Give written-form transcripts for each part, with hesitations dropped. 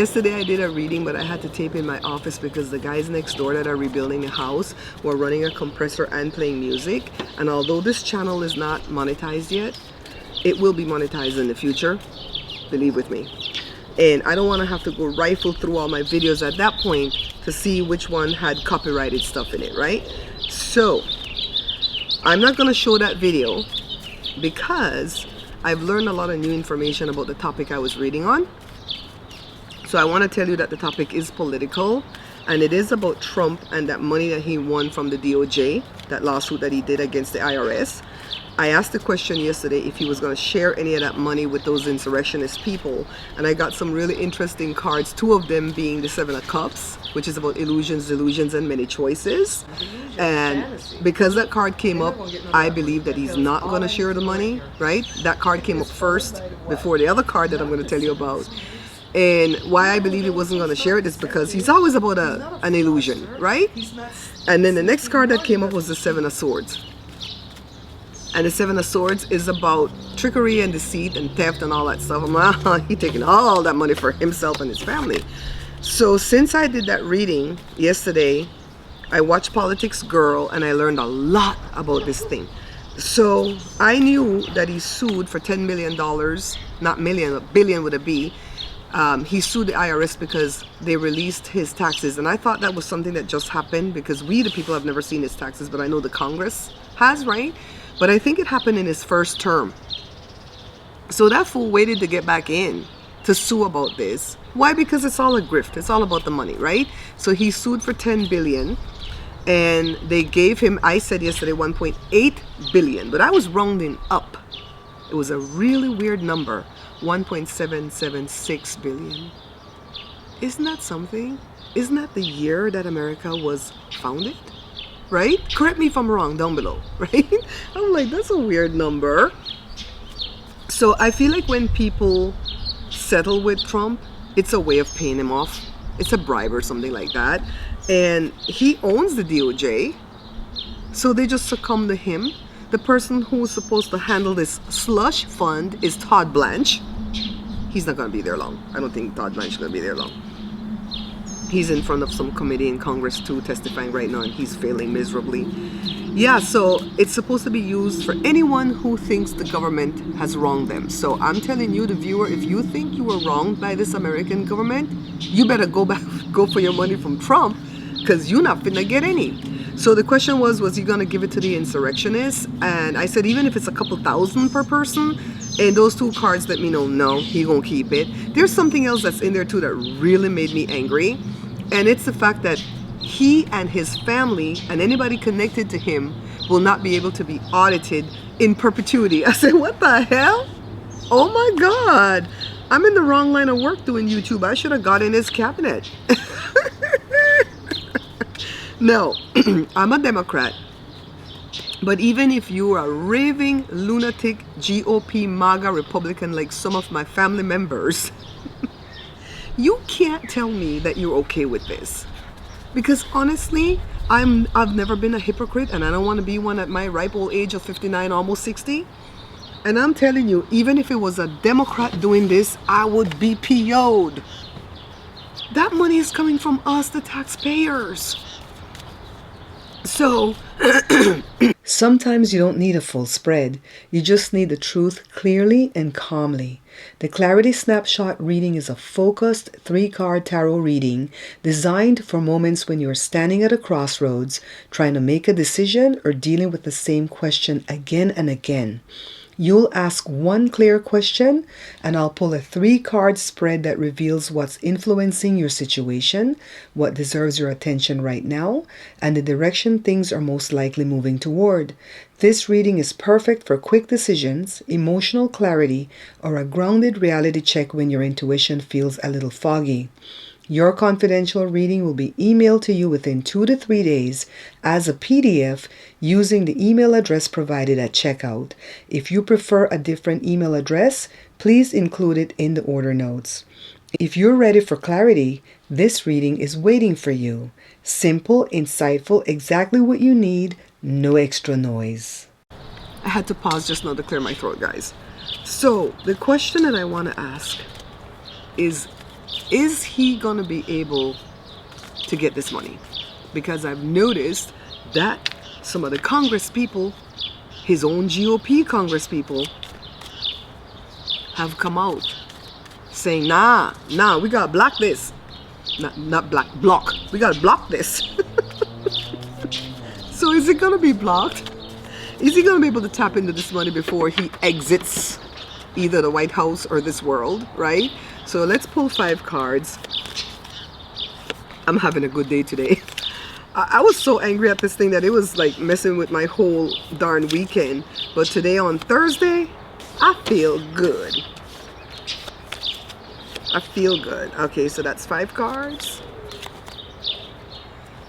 Yesterday I did a reading, but I had to tape in my office because the guys next door that are rebuilding the house were running a compressor and playing music. And although this channel is not monetized yet, it will be monetized in the future, believe with me. And I don't want to have to go rifle through all my videos at that point to see which one had copyrighted stuff in it, right? So I'm not going to show that video because I've learned a lot of new information about the topic I was reading on. So I want to tell you that the topic is political, and it is about Trump and that money that he won from the DOJ, that lawsuit that he did against the IRS. I asked the question yesterday if he was going to share any of that money with those insurrectionist people, and I got some really interesting cards, two of them being the Seven of Cups, which is about illusions, delusions, and many choices. And because that card came up, I believe that he's not going to share the money, right? That card came up first before the other card that I'm going to tell you about. And why I believe he wasn't going to share it is because he's always about an illusion, right? And then the next card that came up was the Seven of Swords. And the Seven of Swords is about trickery and deceit and theft and all that stuff. I'm like, he's taking all that money for himself and his family. So since I did that reading yesterday, I watched Politics Girl and I learned a lot about this thing. So I knew that he sued for $10 million, not million, but billion with a B. He sued the IRS because they released his taxes, and I thought that was something that just happened because we the people have never seen his taxes, but I know the Congress has, right? But I think it happened in his first term. So that fool waited to get back in to sue about this. Why? Because it's all a grift. It's all about the money, right? So he sued for 10 billion, and they gave him, I said yesterday, 1.8 billion, but I was rounding up. It was a really weird number. 1.776 billion. Isn't that something? Isn't that the year that America was founded? Right? Correct me if I'm wrong down below, right? I'm like, that's a weird number. So I feel like when people settle with Trump, it's a way of paying him off. It's a bribe or something like that. And he owns the DOJ, so they just succumb to him. The person who's supposed to handle this slush fund is Todd Blanche. He's not going to be there long. I don't think Todd Blanche is going to be there long. He's in front of some committee in Congress too, testifying right now, and he's failing miserably. Yeah, so it's supposed to be used for anyone who thinks the government has wronged them. So I'm telling you, the viewer, if you think you were wronged by this American government, you better go back, go for your money from Trump, because you're not finna get any. So the question was he going to give it to the insurrectionists? And I said, even if it's a couple thousand per person, and those two cards let me know, no, he gonna keep it. There's something else that's in there too that really made me angry. And it's the fact that he and his family and anybody connected to him will not be able to be audited in perpetuity. I said, what the hell? Oh my God. I'm in the wrong line of work doing YouTube. I should have got in his cabinet. No, I'm a Democrat. But even if you are a raving lunatic GOP MAGA Republican like some of my family members, you can't tell me that you're okay with this. Because honestly, I've never been a hypocrite, and I don't want to be one at my ripe old age of 59, almost 60. And I'm telling you, even if it was a Democrat doing this, I would be PO'd. That money is coming from us, the taxpayers. So, sometimes you don't need a full spread. You just need the truth clearly and calmly. The Clarity Snapshot reading is a focused 3-card tarot reading designed for moments when you're standing at a crossroads, trying to make a decision or dealing with the same question again and again. You'll ask one clear question, and I'll pull a 3-card spread that reveals what's influencing your situation, what deserves your attention right now, and the direction things are most likely moving toward. This reading is perfect for quick decisions, emotional clarity, or a grounded reality check when your intuition feels a little foggy. Your confidential reading will be emailed to you within 2 to 3 days as a PDF using the email address provided at checkout. If you prefer a different email address, please include it in the order notes. If you're ready for clarity, this reading is waiting for you. Simple, insightful, exactly what you need, no extra noise. I had to pause just now to clear my throat, guys. So the question that I want to ask is, Is he going to be able to get this money? Because I've noticed that some of the Congress people, his own GOP Congress people, have come out saying, nah, we got to block this. Block. We got to block this. So is it going to be blocked? Is he going to be able to tap into this money before he exits either the White House or this world, right? So let's pull 5 cards. I'm having a good day today. I was so angry at this thing that it was like messing with my whole darn weekend. But today on Thursday, I feel good. I feel good. Okay, so that's 5 cards.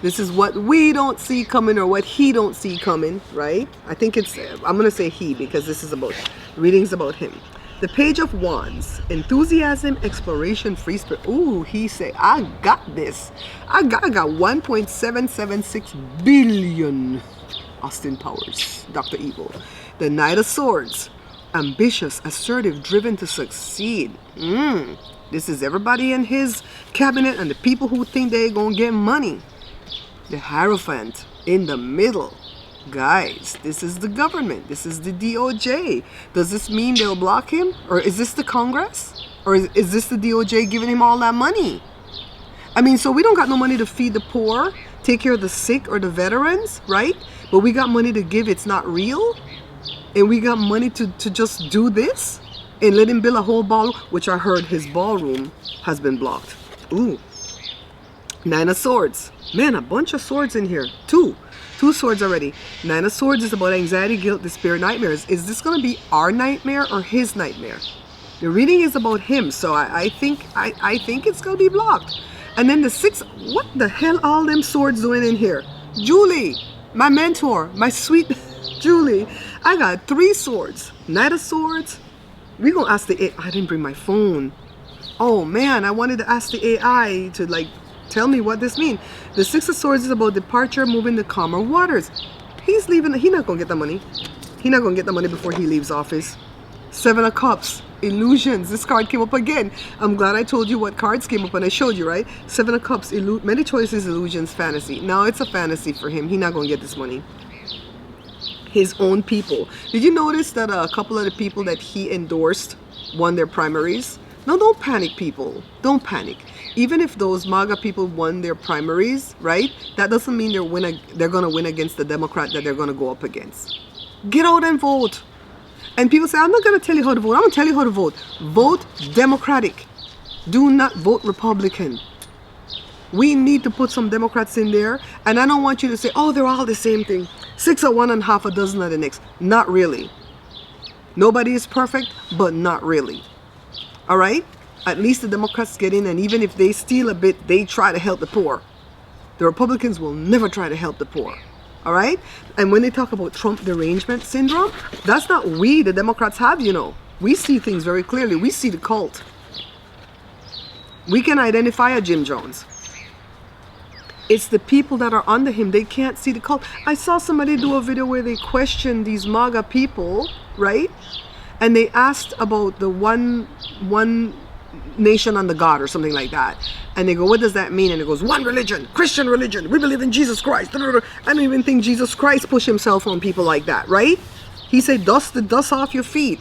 This is what we don't see coming, or what he don't see coming, right? I think it's, I'm going to say he, because this is about, reading's about him. The Page of Wands, enthusiasm, exploration, free spirit. Ooh, he say, I got this. I got 1.776 billion. Austin Powers, Dr. Evil. The Knight of Swords, ambitious, assertive, driven to succeed. This is everybody in his cabinet and the people who think they're going to get money. The Hierophant in the middle. Guys, this is the government. This is the DOJ. Does this mean they'll block him? Or is this the Congress? Or is this the DOJ giving him all that money? I mean, so we don't got no money to feed the poor, take care of the sick or the veterans, right? But we got money to give. It's not real. And we got money to just do this and let him build a whole ball, which I heard his ballroom has been blocked. Ooh. 9 of Swords. Man, a bunch of swords in here. 2 swords already. 9 of Swords is about anxiety, guilt, despair, nightmares. Is this going to be our nightmare or his nightmare? The reading is about him, so I think it's going to be blocked. And then the 6, what the hell all them swords doing in here? Julie, my mentor, my sweet Julie. I got 3 swords. Knight of Swords. We're going to ask the AI. I didn't bring my phone. Oh man, I wanted to ask the AI to like tell me what this means. The 6 of Swords is about departure, moving to calmer waters. He's leaving. He's not going to get the money. He's not going to get the money before he leaves office. 7 of Cups. Illusions. This card came up again. I'm glad I told you what cards came up and I showed you, right? 7 of Cups. Many choices, illusions, fantasy. Now it's a fantasy for him. He's not going to get this money. His own people. Did you notice that a couple of the people that he endorsed won their primaries? No, don't panic, people. Don't panic. Even if those MAGA people won their primaries, right? That doesn't mean they're going to win against the Democrat that they're going to go up against. Get out and vote. And people say, I'm not going to tell you how to vote. I'm going to tell you how to vote. Vote Democratic. Do not vote Republican. We need to put some Democrats in there. And I don't want you to say, oh, they're all the same thing. 6 of one and half a dozen of the next. Not really. Nobody is perfect, but not really. All right? At least the Democrats get in, and even if they steal a bit, they try to help the poor. The Republicans will never try to help the poor. All right? And when they talk about Trump derangement syndrome, that's not we, the Democrats, have, you know. We see things very clearly. We see the cult. We can identify a Jim Jones. It's the people that are under him. They can't see the cult. I saw somebody do a video where they questioned these MAGA people, right? And they asked about the one nation under God or something like that. And they go, what does that mean? And it goes, one religion, Christian religion. We believe in Jesus Christ. I don't even think Jesus Christ pushed himself on people like that, right? He said, dust the dust off your feet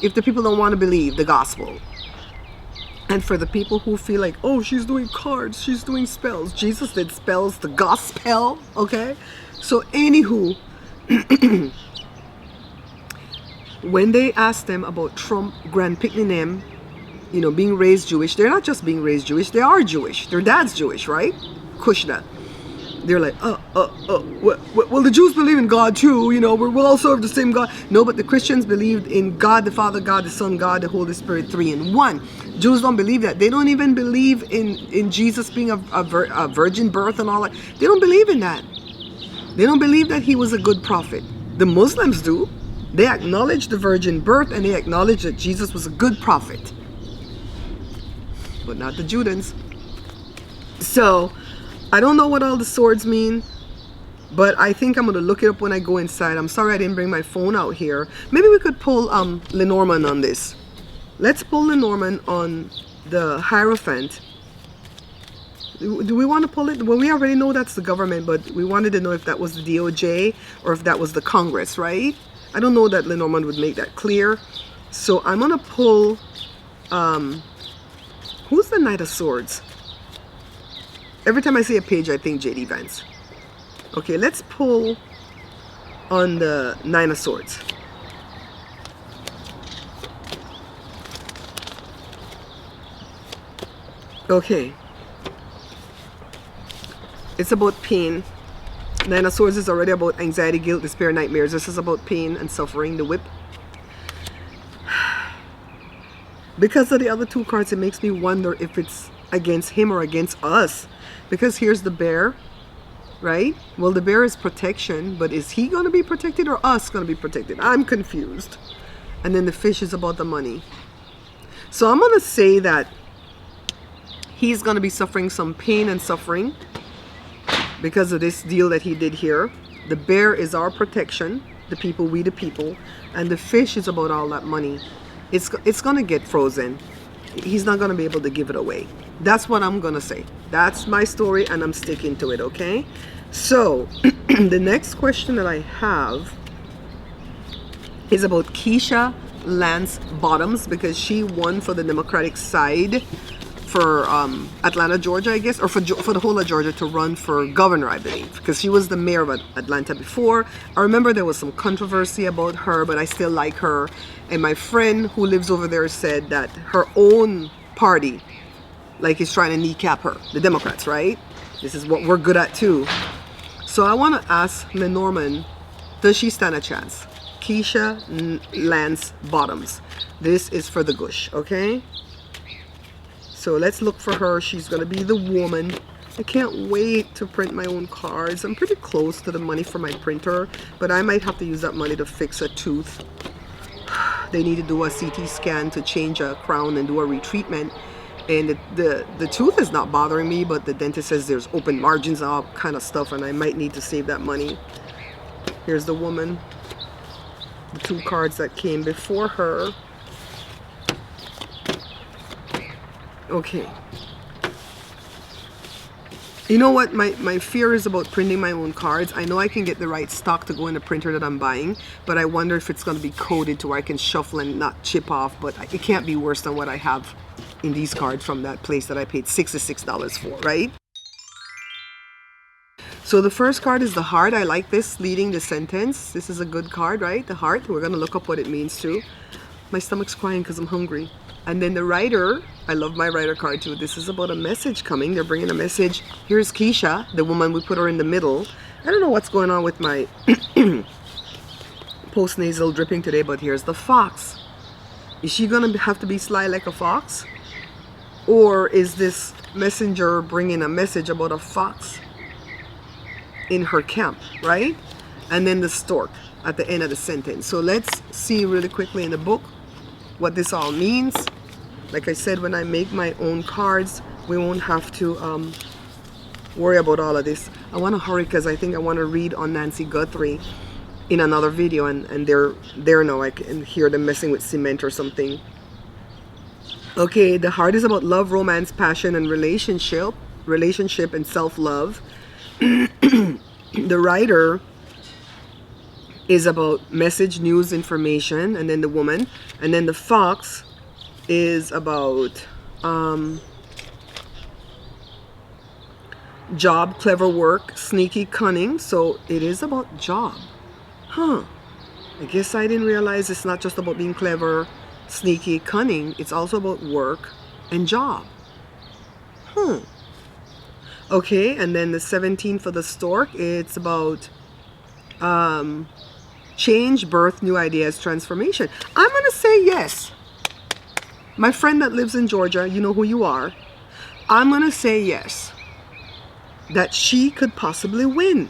if the people don't want to believe the gospel. And for the people who feel like, oh, she's doing cards, she's doing spells. Jesus did spells, the gospel, okay? So anywho, when they asked them about Trump Grand Picnic, you know, being raised Jewish, they're not just being raised Jewish, they are Jewish. Their dad's Jewish, right? Kushna. They're like, well, the Jews believe in God too, you know, we'll all serve the same God. No, but the Christians believed in God the Father, God the Son, God the Holy Spirit, 3 in 1. Jews don't believe that. They don't even believe in Jesus being a virgin birth and all that. They don't believe in that. They don't believe that he was a good prophet. The Muslims do. They acknowledge the virgin birth and they acknowledge that Jesus was a good prophet. But not the Judans. So, I don't know what all the swords mean, but I think I'm going to look it up when I go inside. I'm sorry I didn't bring my phone out here. Maybe we could pull Lenormand on this. Let's pull Lenormand on the Hierophant. Do we want to pull it? Well, we already know that's the government, but we wanted to know if that was the DOJ or if that was the Congress, right? I don't know that Lenormand would make that clear. So I'm going to pull, who's the Knight of Swords? Every time I see a page, I think J.D. Vance. Okay, let's pull on the Nine of Swords. Okay. It's about pain. Nine of Swords is already about anxiety, guilt, despair, nightmares. This is about pain and suffering, the whip. Because of the other two cards, it makes me wonder if it's against him or against us. Because here's the bear, right? Well, the bear is protection, but is he going to be protected or us going to be protected? I'm confused. And then the fish is about the money. So I'm going to say that he's going to be suffering some pain and suffering because of this deal that he did here. The bear is our protection, the people, we the people, and the fish is about all that money. It's going to get frozen. He's not going to be able to give it away. That's what I'm going to say. That's my story and I'm sticking to it, okay? So, the next question that I have is about Keisha Lance Bottoms, because she won for the Democratic side for Atlanta, Georgia, I guess, or for the whole of Georgia to run for governor, I believe, because she was the mayor of Atlanta before. I remember there was some controversy about her, but I still like her. And my friend who lives over there said that her own party, like, is trying to kneecap her, the Democrats, right? This is what we're good at too. So I want to ask Lenormand, does she stand a chance? Keisha Lance Bottoms. This is for the gush, okay? So let's look for her. She's going to be the woman. I can't wait to print my own cards. I'm pretty close to the money for my printer, but I might have to use that money to fix a tooth. They need to do a CT scan to change a crown and do a retreatment. And the tooth is not bothering me, but the dentist says there's open margins and all kind of stuff, and I might need to save that money. Here's the woman. The two cards that came before her. Okay. You know what? My fear is about printing my own cards. I know I can get the right stock to go in the printer that I'm buying, but I wonder if it's going to be coded to where I can shuffle and not chip off, but it can't be worse than what I have in these cards from that place that I paid $66 for, right? So the first card is the heart. I like this leading the sentence. This is a good card, right? The heart. We're going to look up what it means too. My stomach's crying because I'm hungry. And then the writer, I love my writer card too. This is about a message coming. They're bringing a message. Here's Keisha, the woman. We put her in the middle. I don't know what's going on with my post-nasal dripping today, but here's the fox. Is she going to have to be sly like a fox? Or is this messenger bringing a message about a fox in her camp, right? And then the stork at the end of the sentence. So let's see really quickly in the book what this all means. Like I said, when I make my own cards, we won't have to worry about all of this. I want to hurry because I think I want to read on Nancy Guthrie in another video, and they're there now. I can hear them messing with cement or something. Okay, the heart is about love, romance, passion, and relationship and self-love. The writer is about message, news, information, and then the woman. And then the fox is about job, clever work, sneaky, cunning. So it is about job. Huh. I guess I didn't realize it's not just about being clever, sneaky, cunning. It's also about work and job. Okay, and then the 17 for the stork, it's about change, birth, new ideas, transformation. I'm going to say yes. My friend that lives in Georgia, you know who you are. I'm going to say yes. That she could possibly win.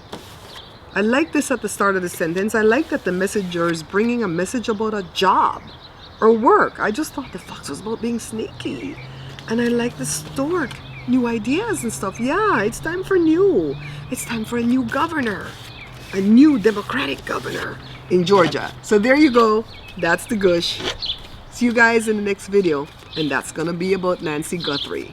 I like this at the start of the sentence. I like that the messenger is bringing a message about a job or work. I just thought the fox was about being sneaky. And I like the stork. New ideas and stuff. Yeah, it's time for new. It's time for a new governor. A new Democratic governor in Georgia. So there you go. That's the gush. See you guys in the next video. And that's gonna be about Nancy Guthrie.